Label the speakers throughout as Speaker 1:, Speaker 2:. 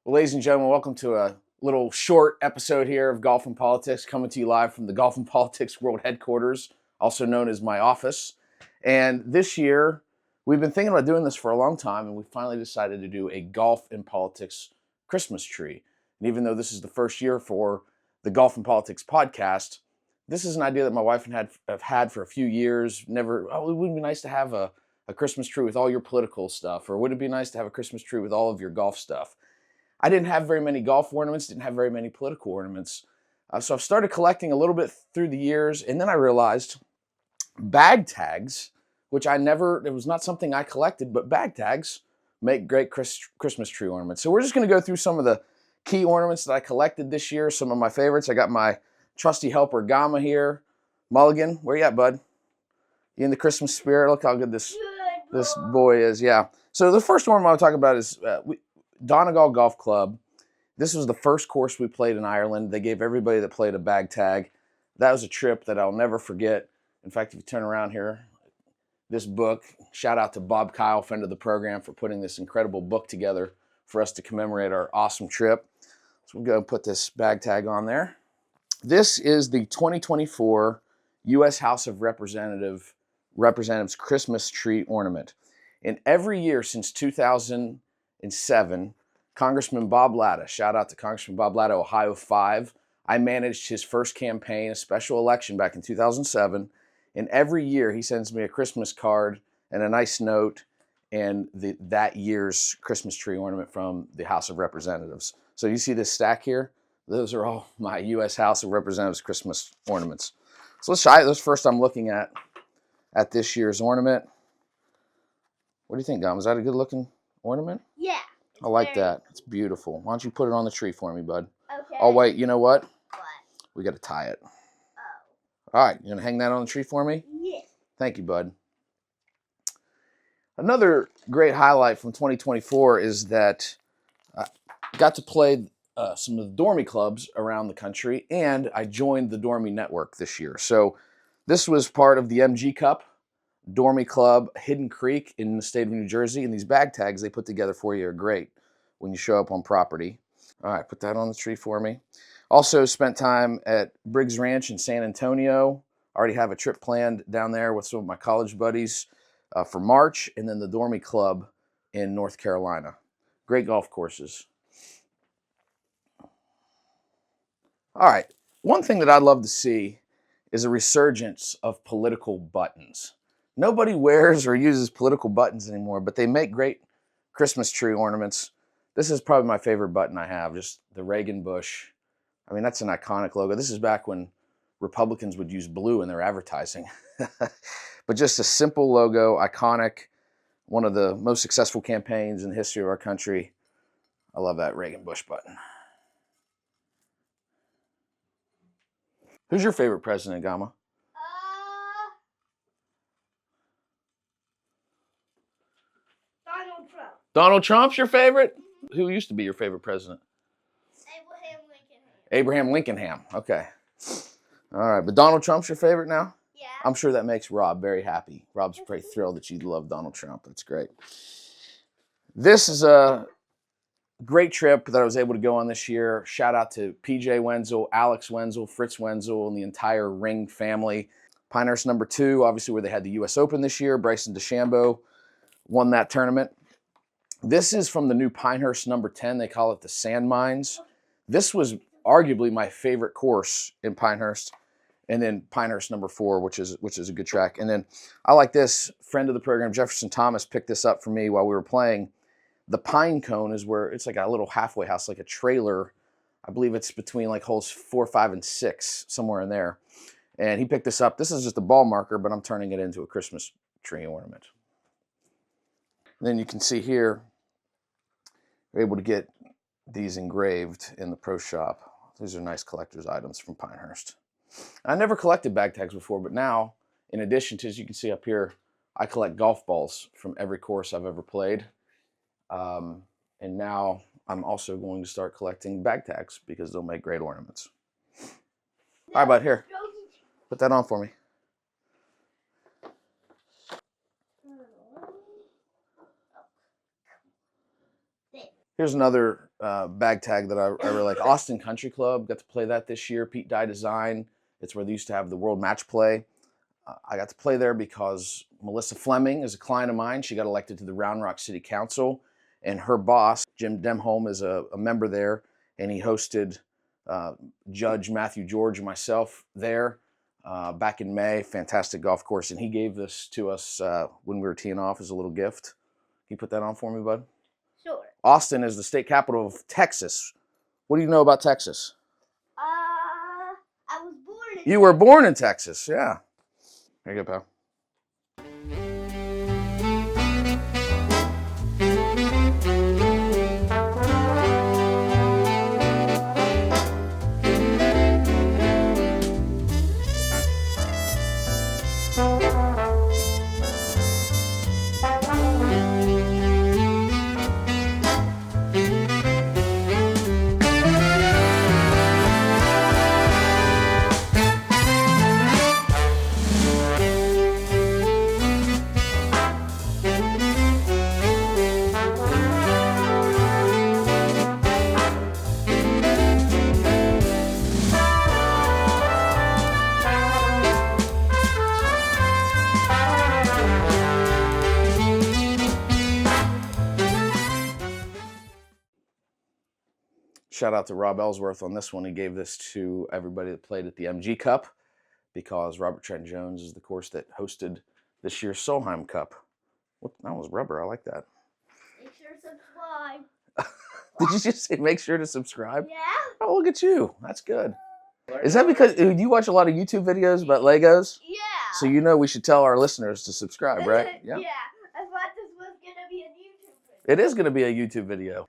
Speaker 1: Well, ladies and gentlemen, welcome to a little short episode here of Golf and Politics, coming to you live from the Golf and Politics World Headquarters, also known as my office. And this year, we've been thinking about doing this for a long time, and we finally decided to do a Golf and Politics Christmas tree. And even though this is the first year for the Golf and Politics podcast, this is an idea that my wife and I have had for a few years. It wouldn't be nice to have a Christmas tree with all your political stuff, or would it be nice to have a Christmas tree with all of your golf stuff? I didn't have very many golf ornaments, didn't have very many political ornaments. So I've started collecting a little bit through the years, and then I realized bag tags, which it was not something I collected, but bag tags make great Christmas tree ornaments. So we're just going to go through some of the key ornaments that I collected this year, some of my favorites. I got my trusty helper Gama here. Mulligan, where you at, bud? You in the Christmas spirit? Look how good this boy is. Yeah. So the first ornament I'll talk about is Donegal Golf Club. This was the first course we played in Ireland. They gave everybody that played a bag tag. That was a trip that I'll never forget. In fact, if you turn around here, this book, shout out to Bob Kyle, friend of the program, for putting this incredible book together for us to commemorate our awesome trip. So we'll go and put this bag tag on there. This is the 2024 U.S. House of Representatives Christmas tree ornament. And every year since 2007, Congressman Bob Latta, shout out to Congressman Bob Latta, Ohio 5. I managed his first campaign, a special election back in 2007. And every year he sends me a Christmas card and a nice note and that year's Christmas tree ornament from the House of Representatives. So you see this stack here? Those are all my U.S. House of Representatives Christmas ornaments. So let's try this. First I'm looking at this year's ornament. What do you think, Gum? Is that a good looking ornament?
Speaker 2: Yeah.
Speaker 1: I like that. It's beautiful. Why don't you put it on the tree for me, bud?
Speaker 2: Okay.
Speaker 1: Oh, wait, you know what?
Speaker 2: What?
Speaker 1: We got to tie it.
Speaker 2: Oh.
Speaker 1: All right, you going to hang that on the tree for me?
Speaker 2: Yeah.
Speaker 1: Thank you, bud. Another great highlight from 2024 is that I got to play some of the Dormy clubs around the country, and I joined the Dormy network this year. So this was part of the MG Cup Dormy Club, Hidden Creek in the state of New Jersey. And these bag tags they put together for you are great when you show up on property. All right, put that on the tree for me. Also spent time at Briggs Ranch in San Antonio. Already have a trip planned down there with some of my college buddies for March, and then the Dormy Club in North Carolina. Great golf courses. All right, one thing that I'd love to see is a resurgence of political buttons. Nobody wears or uses political buttons anymore, but they make great Christmas tree ornaments. This is probably my favorite button I have, just the Reagan Bush. I mean, that's an iconic logo. This is back when Republicans would use blue in their advertising. But just a simple logo, iconic, one of the most successful campaigns in the history of our country. I love that Reagan Bush button. Who's your favorite president, Gama?
Speaker 2: Donald Trump.
Speaker 1: Donald Trump's your favorite? Who used to be your favorite president?
Speaker 2: Abraham Lincoln.
Speaker 1: Okay. All right, but Donald Trump's your favorite now?
Speaker 2: Yeah.
Speaker 1: I'm sure that makes Rob very happy. Rob's pretty thrilled that you love Donald Trump. That's great. This is a great trip that I was able to go on this year. Shout out to PJ Wenzel, Alex Wenzel, Fritz Wenzel, and the entire Ring family. Pinehurst number 2, obviously where they had the U.S. Open this year. Bryson DeChambeau won that tournament. This is from the new Pinehurst number 10. They call it the Sand Mines. This was arguably my favorite course in Pinehurst. And then Pinehurst number 4, which is a good track. And then I like this. Friend of the program, Jefferson Thomas, picked this up for me while we were playing. The Pine Cone is where it's like a little halfway house, like a trailer. I believe it's between like holes 4, 5, and 6, somewhere in there. And he picked this up. This is just a ball marker, but I'm turning it into a Christmas tree ornament. And then you can see here, we're able to get these engraved in the pro shop. These are nice collector's items from Pinehurst. I never collected bag tags before, but now, in addition to, as you can see up here, I collect golf balls from every course I've ever played. And now I'm also going to start collecting bag tags because they'll make great ornaments. All right, bud, here. Put that on for me. Here's another bag tag that I really like. Austin Country Club, got to play that this year. Pete Dye Design. It's where they used to have the World Match Play. I got to play there because Melissa Fleming is a client of mine. She got elected to the Round Rock City Council, and her boss, Jim Demholm, is a member there, and he hosted Judge Matthew George and myself there back in May. Fantastic golf course, and he gave this to us when we were teeing off as a little gift. Can you put that on for me, bud?
Speaker 2: Sure.
Speaker 1: Austin is the state capital of Texas. What do you know about Texas?
Speaker 2: I was born in
Speaker 1: You were born in Texas, yeah. There you go, pal. Shout out to Rob Ellsworth on this one. He gave this to everybody that played at the MG Cup because Robert Trent Jones is the course that hosted this year's Solheim Cup. What, that was rubber. I like that.
Speaker 2: Make sure to subscribe.
Speaker 1: Did you just say make sure to subscribe?
Speaker 2: Yeah.
Speaker 1: Oh, look at you. That's good. Is that because do you watch a lot of YouTube videos about Legos?
Speaker 2: Yeah.
Speaker 1: So you know we should tell our listeners to subscribe, right?
Speaker 2: Yeah. I thought this was gonna be a YouTube video.
Speaker 1: It is going to be a YouTube video.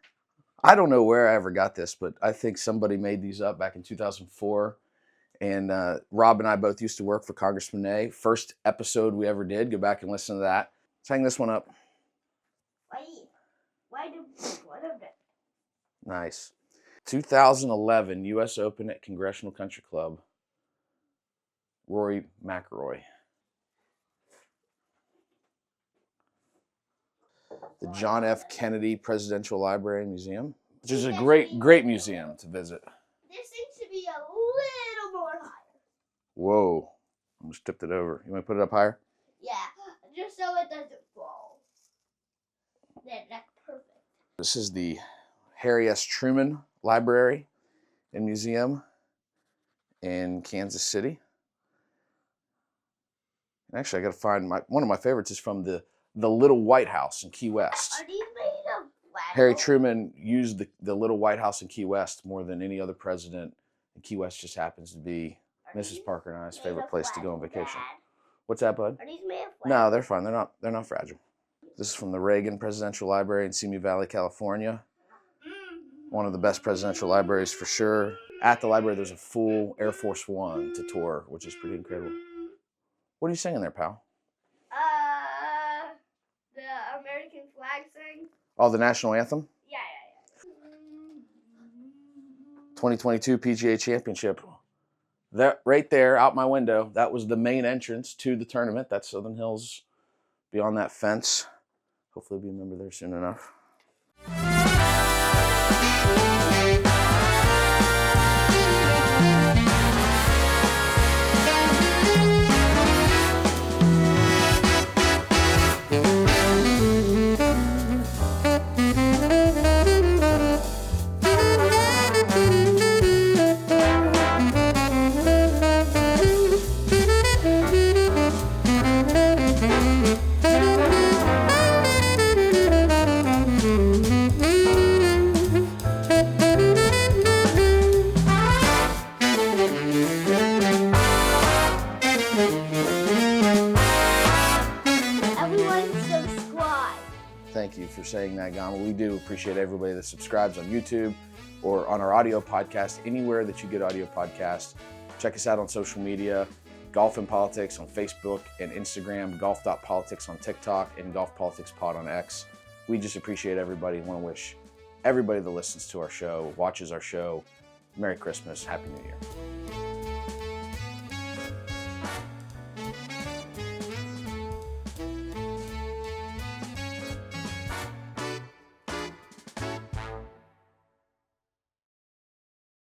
Speaker 1: I don't know where I ever got this, but I think somebody made these up back in 2004. And Rob and I both used to work for Congressman A. First episode we ever did. Go back and listen to that. Let's hang this one up.
Speaker 2: Why do what of it?
Speaker 1: Nice. 2011 U.S. Open at Congressional Country Club. Rory McIlroy. The John F. Kennedy Presidential Library and Museum, which is a great museum to visit.
Speaker 2: This needs to be a little more higher.
Speaker 1: Whoa. I almost tipped it over. You want to put it up higher?
Speaker 2: Yeah, just so it doesn't fall. That's perfect.
Speaker 1: This is the Harry S. Truman Library and Museum in Kansas City. And actually, I got to find one of my favorites is from the Little White House in Key West.
Speaker 2: Are these made of flannel?
Speaker 1: Harry Truman used the Little White House in Key West more than any other president. And Key West just happens to be Mrs. Parker and I's favorite place to go on vacation.
Speaker 2: Dad?
Speaker 1: What's that, bud?
Speaker 2: Are these made of flannel?
Speaker 1: No, they're fine. They're not fragile. This is from the Reagan Presidential Library in Simi Valley, California. One of the best presidential libraries for sure. At the library, there's a full Air Force One to tour, which is pretty incredible. What are you singing there, pal?
Speaker 2: The American flag thing.
Speaker 1: Oh, the national anthem?
Speaker 2: Yeah.
Speaker 1: 2022 PGA Championship. That right there, out my window, that was the main entrance to the tournament. That's Southern Hills beyond that fence. Hopefully we'll be a member there soon enough. Thank you for saying that, Gama. We do appreciate everybody that subscribes on YouTube or on our audio podcast, anywhere that you get audio podcasts. Check us out on social media, Golf and Politics on Facebook and Instagram, golf.politics on TikTok, and Golf Politics Pod on X. We just appreciate everybody and want to wish everybody that listens to our show, watches our show, Merry Christmas, Happy New Year.